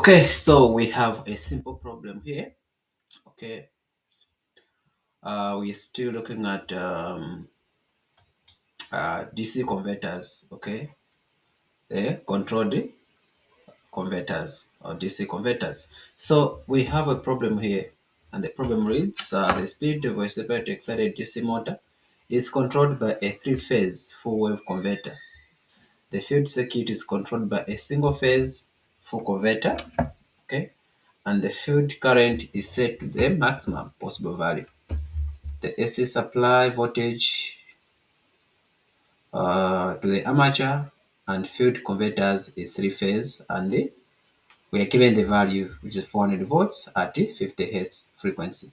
Okay, so we have a simple problem here. Okay, we're still looking at DC converters. Okay, the controlled converters or DC converters. So we have a problem here, and the problem reads: the speed of a separately excited DC motor is controlled by a three-phase full-wave converter. The field circuit is controlled by a single-phase full converter. Okay, and the field current is set to the maximum possible value. The AC supply voltage to the armature and field converters is three-phase, and we are given the value, which is 400 volts at 50 Hz frequency.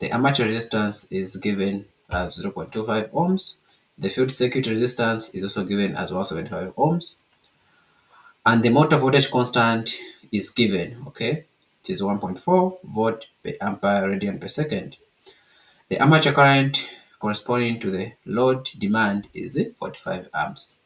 The armature resistance is given as 0.25 ohms. The field circuit resistance is also given as 175 ohms. And the motor voltage constant is given, okay? It is 1.4 volt per ampere radian per second. The armature current corresponding to the load demand is 45 amps.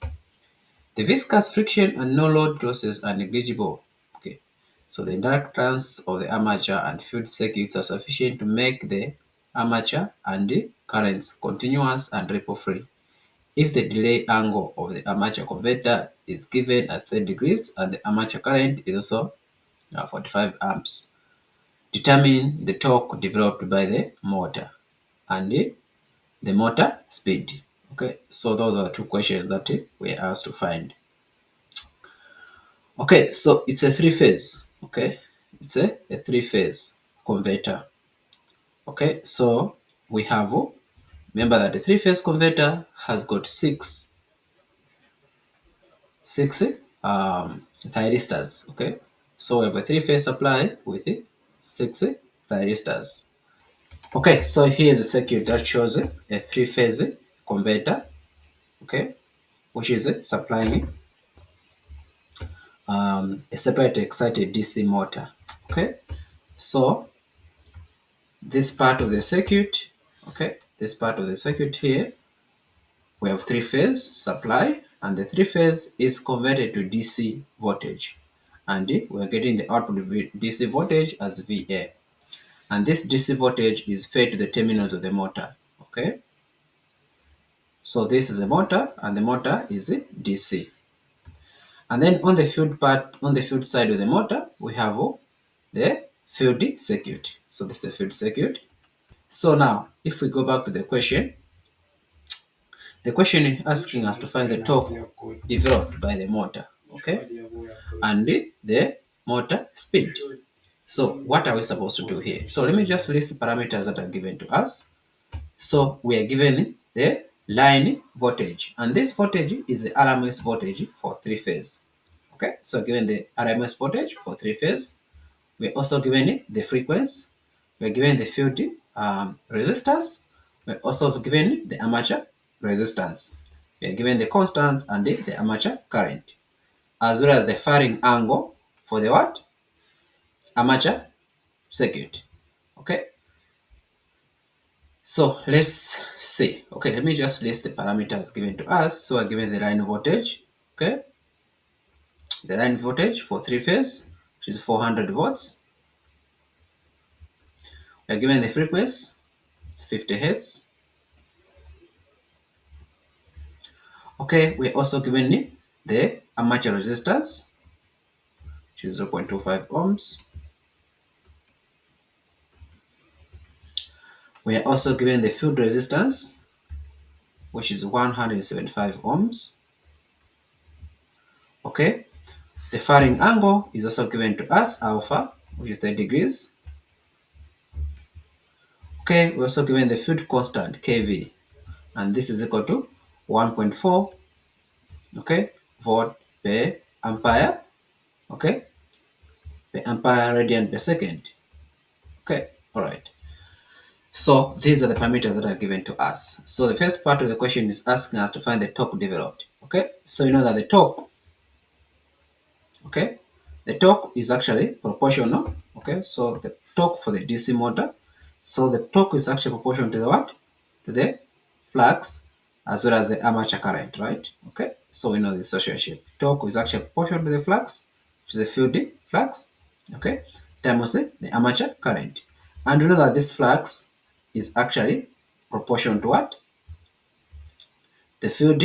The viscous friction and no load losses are negligible. Okay, so the inductance of the armature and field circuits are sufficient to make the armature and the currents continuous and ripple free. If the delay angle of the armature converter is given as 30 degrees and the armature current is also 45 amps, determine the torque developed by the motor and the motor speed. Okay, so those are the two questions that we are asked to find. Okay, so it's a three-phase. Okay, it's a three-phase converter. Okay, so we have, remember that the three-phase converter has got six thyristors. Okay, so we have a three-phase supply with six thyristors. Okay, so here the circuit that shows a three-phase converter. Okay, which is supplying a separate excited DC motor. Okay, so this part of the circuit, okay, this part of the circuit here, we have three-phase supply, and the three-phase is converted to DC voltage, and we're getting the output of DC voltage as VA, and this DC voltage is fed to the terminals of the motor. Okay, so this is the motor, and the motor is DC. And then on the field part, on the field side of the motor, we have the field circuit. So this is the field circuit. So now, if we go back to the question is asking us to find the torque developed by the motor, okay, and the motor speed. So what are we supposed to do here? So let me just list the parameters that are given to us. So we are given the line voltage, and this voltage is the RMS voltage for three-phase. Okay, so given the RMS voltage for three-phase, we're also given the frequency, we're given the field resistance, we're also given the armature resistance, we're given the constants and the armature current, as well as the firing angle for the what? Armature circuit. Okay, so let's see. Okay, let me just list the parameters given to us. So we're given the line voltage, okay, the line voltage for three-phase, which is 400 volts. We're given the frequency, it's 50 hertz. Okay, we're also given the armature resistance, which is 0.25 ohms. We are also given the field resistance, which is 175 ohms. Okay, the firing angle is also given to us, alpha, which is 30 degrees. Okay, we're also given the field constant, kV, and this is equal to 1.4, okay, volt per ampere, okay, per ampere radian per second. Okay, all right. So these are the parameters that are given to us. So the first part of the question is asking us to find the torque developed. Okay, so you know that the torque, okay, the torque is actually proportional. Okay, so the torque for the DC motor, so the torque is actually proportional to the what? To the flux as well as the armature current, right? Okay, so we know the association. Torque is actually proportional to the flux which is the field flux, okay, times the armature current. And we know that this flux is actually proportional to what? The field,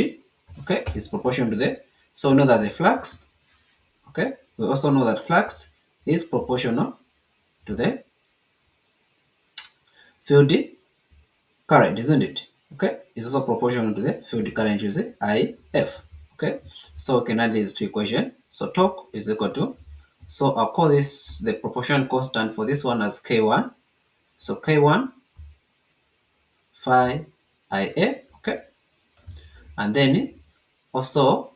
okay, is proportional to the, so we know that the flux, okay, we also know that flux is proportional to the field current, isn't it? Okay, it's also proportional to the field current, which is IF. Okay, so we can add these two equations. So torque is equal to, so I'll call this the proportional constant for this one as K1. So K1 phi IA, okay, and then also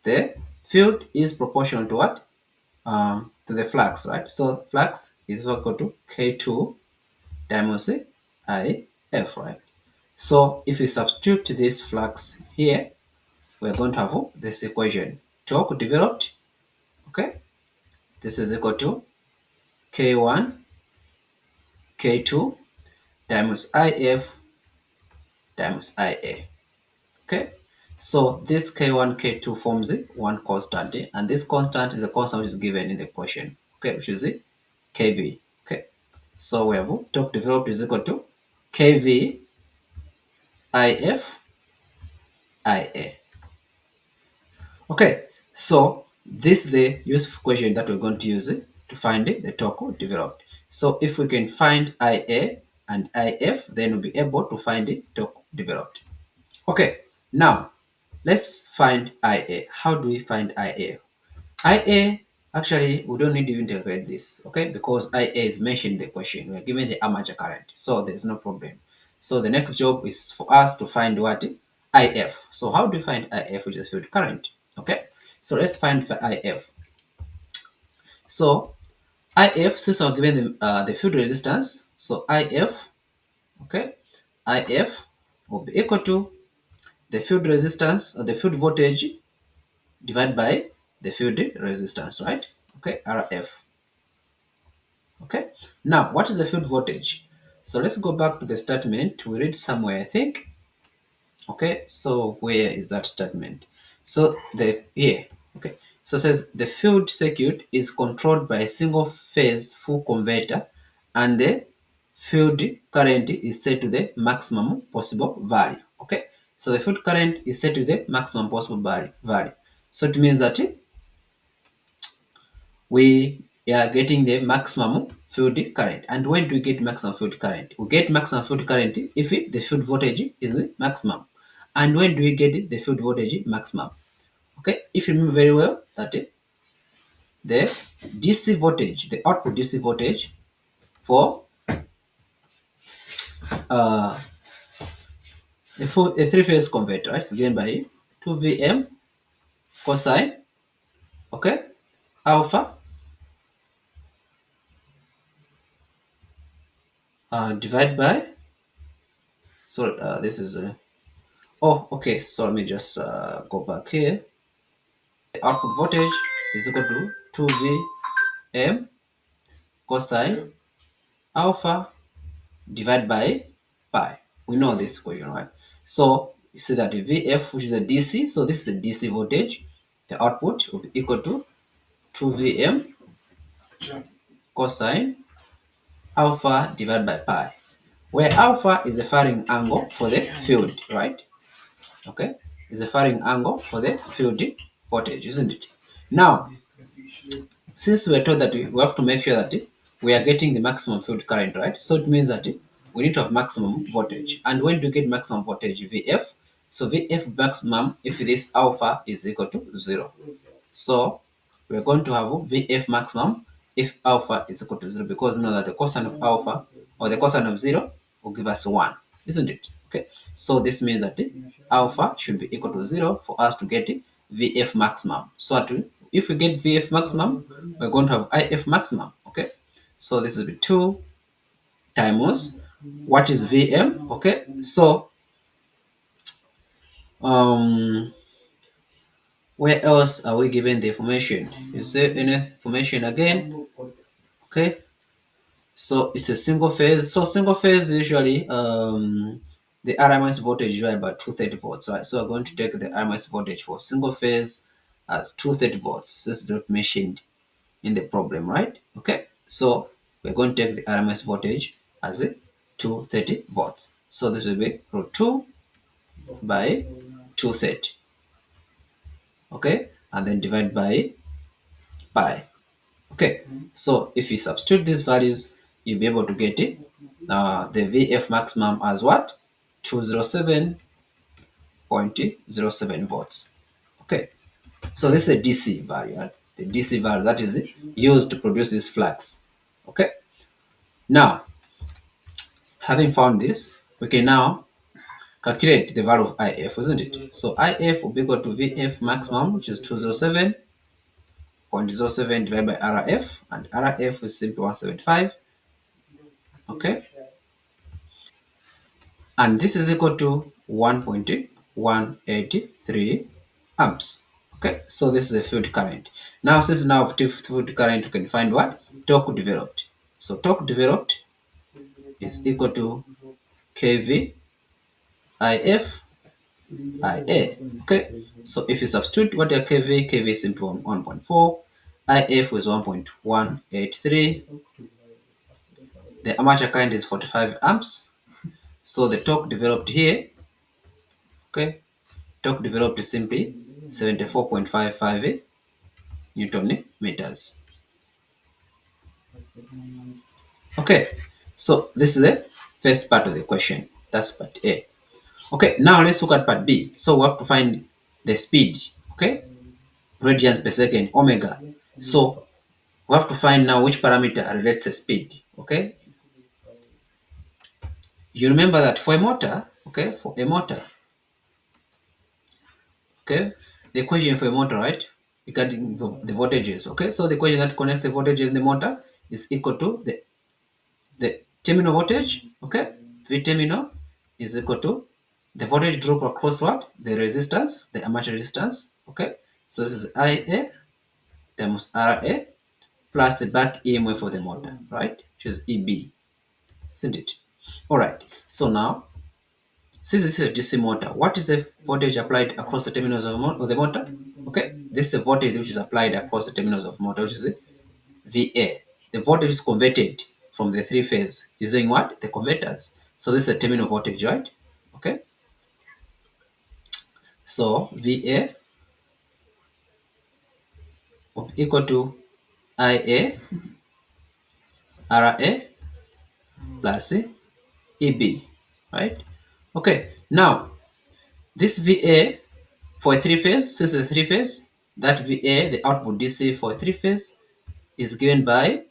the field is proportional to what? To the flux, right? So flux is equal to K2 times IF, right? So if we substitute this flux here, we're going to have this equation. Torque developed, okay? This is equal to K1, K2 times IF times IA, okay? So this K1, K2 forms one constant, and this constant is a constant which is given in the equation, okay, which is KV, okay? So we have torque developed is equal to KV IF IA. Okay, so this is the useful equation that we're going to use to find the torque developed. So if we can find IA and IF, then we'll be able to find the torque developed. Okay, now let's find IA. How do we find IA? IA, actually, we don't need to integrate this, okay, because IA is mentioned in the question. We're given the armature current, so there's no problem. So the next job is for us to find what? IF. So how do we find IF, which is field current? Okay, so let's find the IF. So IF, since we're given the field resistance, so IF, okay, IF will be equal to the field resistance or the field voltage divided by the field resistance, right? Okay, RF. Okay, now what is the field voltage? So let's go back to the statement. We read somewhere, I think. Okay, so where is that statement? So the here, okay, so it says the field circuit is controlled by a single phase full converter, and the field current is set to the maximum possible value. Okay, so the field current is set to the maximum possible value. So it means that we are getting the maximum field current. And when do we get maximum field current? We get maximum field current if the field voltage is the maximum. And when do we get the field voltage maximum? Okay, if you remember very well that the DC voltage, the output DC voltage for uh, a three-phase converter, right, is given by 2Vm cosine, okay, alpha divided by, so this is oh, okay, so let me just go back here. The output voltage is equal to 2Vm cosine alpha divided by pi. We know this equation, right? So you see that the Vf, which is a DC, so this is a DC voltage, the output will be equal to 2Vm cosine alpha divided by pi, where alpha is the firing angle for the field, right? Okay, is a firing angle for the field voltage, isn't it? Now, since we are told that we have to make sure that we are getting the maximum field current, right? So it means that we need to have maximum voltage. And when do you get maximum voltage? Vf. So Vf maximum if this alpha is equal to 0. So we're going to have Vf maximum if alpha is equal to 0, because you know that the cosine of alpha or the cosine of 0 will give us 1, isn't it? Okay, so this means that alpha should be equal to 0 for us to get Vf maximum. So if we get Vf maximum, we're going to have If maximum. Okay, so this will be 2 times what is Vm. Okay, so where else are we given the information? Is there any information again? Okay, so it's a single phase. So single phase usually the RMS voltage is about 230 volts, right? So we're going to take the RMS voltage for single phase as 230 volts. This is not mentioned in the problem, right? Okay, so we're going to take the RMS voltage as a 230 volts. So this will be root 2 by 230. Okay, and then divide by pi. Okay, so if you substitute these values, you'll be able to get it. The VF maximum as what? 207.07 volts. Okay, so this is a DC value, right? The DC value that is used to produce this flux. Okay, now having found this, we can now calculate the value of IF, isn't it? So IF will be equal to VF maximum, which is 207.07 divided by RF, and RF is simply 175. Okay, and this is equal to 1.183 amps. Okay, so this is the field current. Now, since now of field current, you can find what? Torque developed. So torque developed is equal to kV IF IA. Okay, so if you substitute what your kV is simply 1.4, IF is 1.183, the armature current is 45 amps. So the torque developed here, okay, torque developed is simply 74.55 Newton meters. Okay, so this is the first part of the question. That's part A. Okay, now let's look at part B. So we have to find the speed, okay, radians per second, omega. So we have to find now which parameter relates the speed, okay. You remember that for a motor, okay, for a motor, okay, the equation for a motor, right, regarding the voltages, okay, so the equation that connects the voltages in the motor is equal to the terminal voltage, okay, V terminal is equal to the voltage drop across what? The resistance, the armature resistance, okay, so this is IA times RA plus the back EMF for the motor, right, which is EB, isn't it? All right, so now, since this is a DC motor, what is the voltage applied across the terminals of the motor? Okay, this is the voltage which is applied across the terminals of motor, which is VA. The voltage is converted from the three phase using what? The converters. So this is a terminal voltage, right? Okay, so VA will be equal to IA RA plus EB, right? Okay, now this VA for a three phase, since it's a three phase, that VA, the output DC for a three phase, is given by,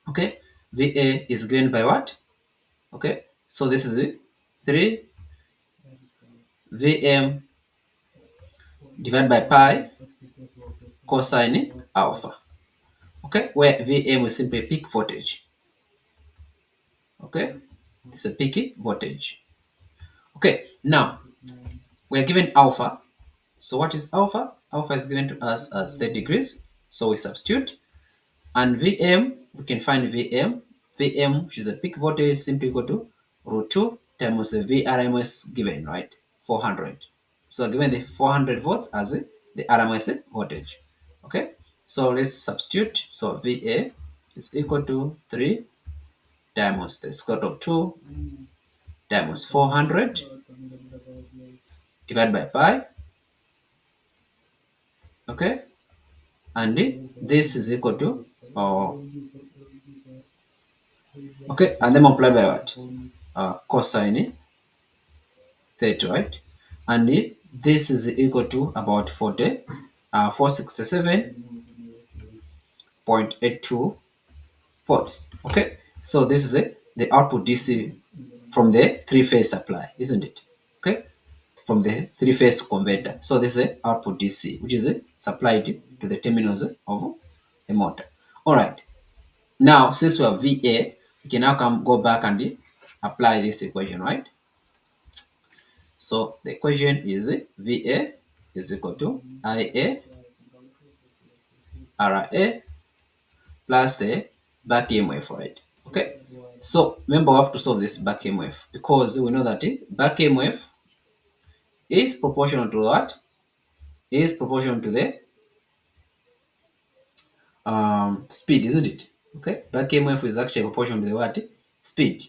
okay, VA is given by what? Okay, so this is it, 3 Vm divided by pi cosine alpha. Okay, where Vm is simply peak voltage. Okay, it's a peak voltage. Okay, now we are given alpha. So what is alpha? Alpha is given to us as 30 degrees. So we substitute. And Vm, we can find Vm. Vm, which is a peak voltage, simply equal to root 2 times the Vrms given, right? 400. So given the 400 volts as the RMS voltage. Okay, so let's substitute. So Va is equal to 3 times the square root of 2 times 400 divided by pi. Okay, and this is equal to, okay, and then multiply by what? Cosine 30, right? And this is equal to about 467.82 volts. Okay, so this is the output DC from the three-phase supply, isn't it? Okay, from the three-phase converter. So this is the output DC, which is supplied to the terminals of the motor. All right, now since we have VA, we can now go back and apply this equation, right? So the equation is VA is equal to IA RA plus the back EMF, right? Okay. So remember, we have to solve this back EMF because we know that back EMF is proportional to what? is proportional to the speed, isn't it? Okay, back EMF is actually proportional to the what? Speed,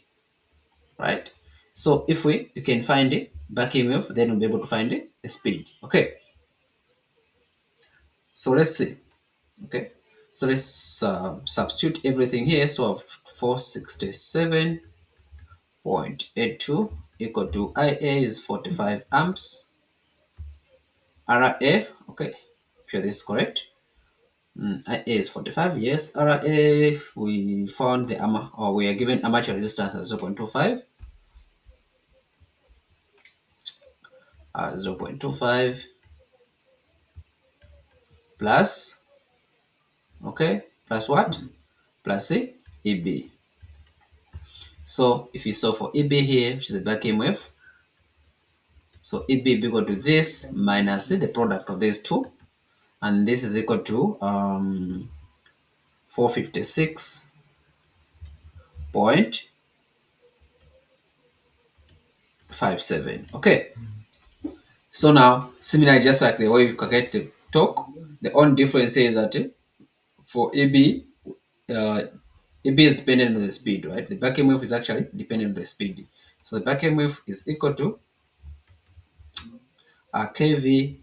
right? So if you can find it back EMF, then we'll be able to find it the speed. Okay, so let's see. Okay, so let's substitute everything here. So of 467.82 equal to IA is 45 amps. RA, okay, sure this is correct. IA is 45, yes. RA, we found the we are given armature resistance at 0.25. 0.25 plus, okay, plus what? Plus EB. So if you solve for EB here, which is the back EMF, so EB is equal to this minus the product of these two, and this is equal to 456.57. Okay. So now, similarly, just like the way you calculate the torque, the only difference is that for EB, EB is dependent on the speed, right? The back EMF is actually dependent on the speed. So the back EMF is equal to kV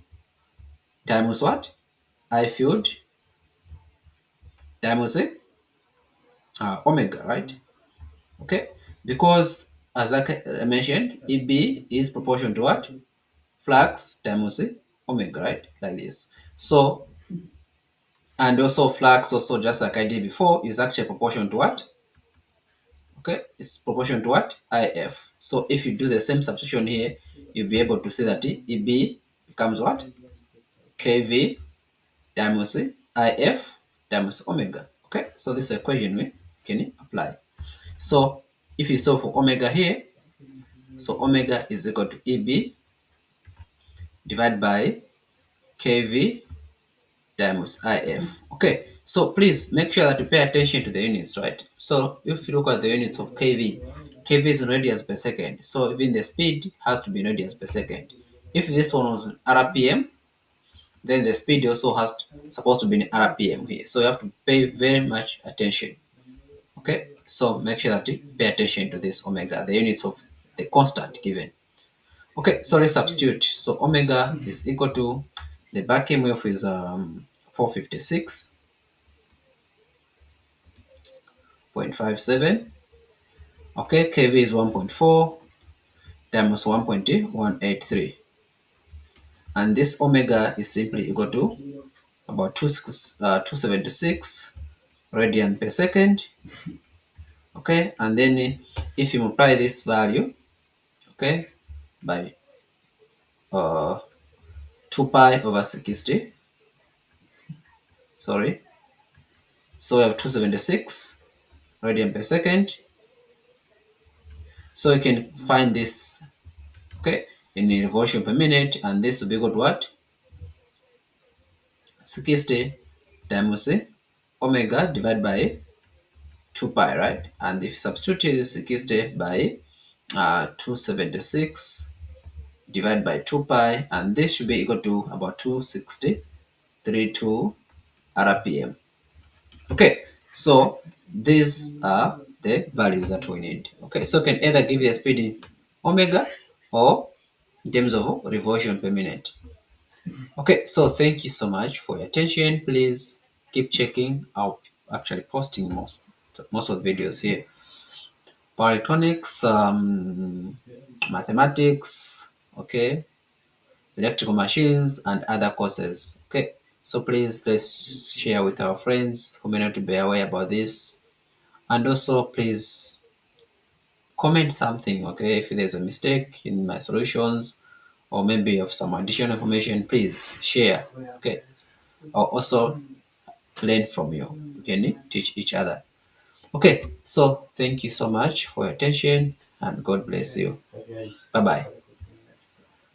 times what? I field times omega, right? Okay, because as I mentioned, EB is proportional to what? Flux times omega, right? Like this. So, and also flux, also just like I did before, is actually proportional to what? Okay, it's proportional to what? IF. So if you do the same substitution here, you'll be able to see that EB becomes what? KV times IF times omega. Okay, so this equation we can apply. So if you solve for omega here, so omega is equal to EB divided by KV times IF. Okay, so please make sure that you pay attention to the units, right? So if you look at the units of KV, KV is in radians per second. So even the speed has to be in radians per second. If this one was RPM, then the speed also supposed to be in RPM here. So you have to pay very much attention. Okay, so make sure that you pay attention to this omega, the units of the constant given. Okay, so let's substitute. So omega is equal to the back EMF is 456.57. Okay, kV is 1.4 times 1.183, and this omega is simply equal to about 276 radian per second. Okay, and then if you multiply this value, okay, by 2 pi over 60, sorry, so we have 276 radian per second. So you can find this, okay, in revolution per minute, and this will be equal to what? 60 times omega divided by 2 pi, right? And if you substitute this 60 by 276 divided by 2 pi, and this should be equal to about 260.32 RPM. Okay, so these are the values that we need. Okay, so can either give you a speed in omega or in terms of revolution per minute. Okay, so thank you so much for your attention. Please keep checking. I'll actually posting most of the videos here. Power electronics, mathematics, okay, electrical machines, and other courses. Okay, so please let's share with our friends who may not be aware about this, and also please comment something. Okay, if there's a mistake in my solutions, or maybe of some additional information, please share. Okay, or also learn from you. We can teach each other. Okay, so thank you so much for your attention, and God bless you. Bye bye.